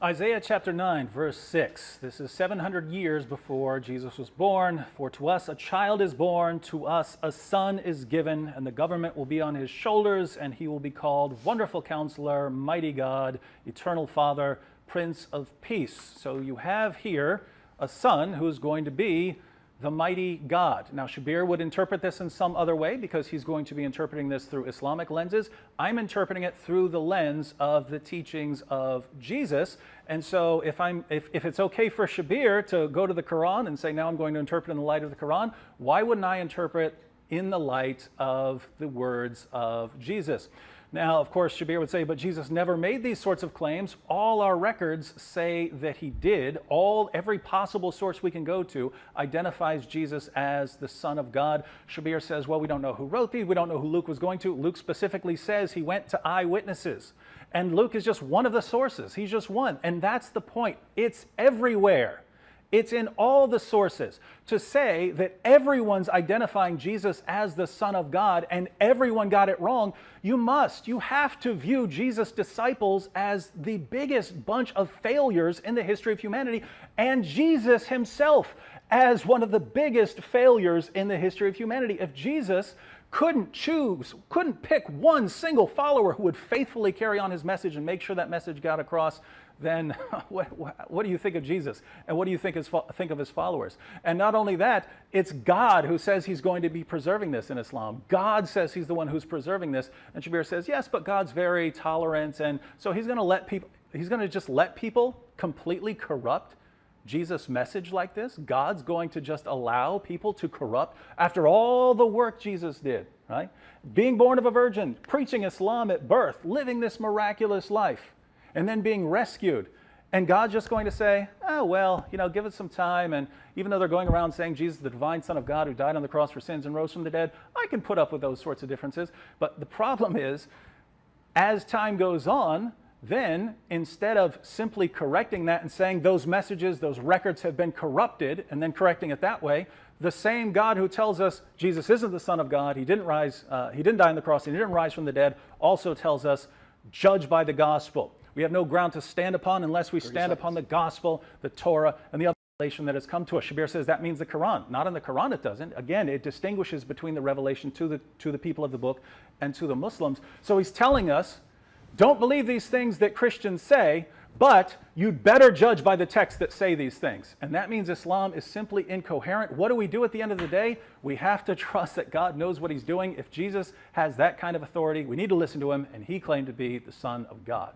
Isaiah chapter 9, verse 6. This is 700 years before Jesus was born. For to us a child is born, to us a son is given, and the government will be on his shoulders, and he will be called Wonderful Counselor, Mighty God, Eternal Father, Prince of Peace. So you have here a son who is going to be the mighty God. Now, Shabir would interpret this in some other way because he's going to be interpreting this through Islamic lenses. I'm interpreting it through the lens of the teachings of Jesus. And so if it's okay for Shabir to go to the Quran and say, now I'm going to interpret in the light of the Quran, why wouldn't I interpret in the light of the words of Jesus? Now, of course, Shabir would say, but Jesus never made these sorts of claims. All our records say that he did. Every possible source we can go to identifies Jesus as the Son of God. Shabir says, well, we don't know who wrote these. We don't know who Luke was going to. Luke specifically says he went to eyewitnesses. And Luke is just one of the sources. He's just one. And that's the point. It's everywhere. It's in all the sources. To say that everyone's identifying Jesus as the Son of God and everyone got it wrong, you have to view Jesus' disciples as the biggest bunch of failures in the history of humanity, and Jesus himself as one of the biggest failures in the history of humanity. If Jesus couldn't pick one single follower who would faithfully carry on his message and make sure that message got across, then what do you think of Jesus? And what do you think of his followers? And not only that, it's God who says he's going to be preserving this in Islam. God says he's the one who's preserving this. And Shabir says, yes, but God's very tolerant. And so he's going to just let people completely corrupt Jesus' message like this. God's going to just allow people to corrupt after all the work Jesus did, right? Being born of a virgin, preaching Islam at birth, living this miraculous life, and then being rescued. And God's just going to say, oh, well, give it some time. And even though they're going around saying Jesus is the divine Son of God who died on the cross for sins and rose from the dead, I can put up with those sorts of differences. But the problem is, as time goes on, then instead of simply correcting that and saying those messages, those records have been corrupted, and then correcting it that way, the same God who tells us Jesus isn't the Son of God, he didn't die on the cross, he didn't rise from the dead, also tells us, judge by the gospel. We have no ground to stand upon unless we stand upon the gospel, the Torah, and the other revelation that has come to us. Shabir says that means the Quran. Not in the Quran it doesn't. Again, it distinguishes between the revelation to the people of the book and to the Muslims. So he's telling us, don't believe these things that Christians say, but you'd better judge by the texts that say these things. And that means Islam is simply incoherent. What do we do at the end of the day? We have to trust that God knows what he's doing. If Jesus has that kind of authority, we need to listen to him, and he claimed to be the Son of God.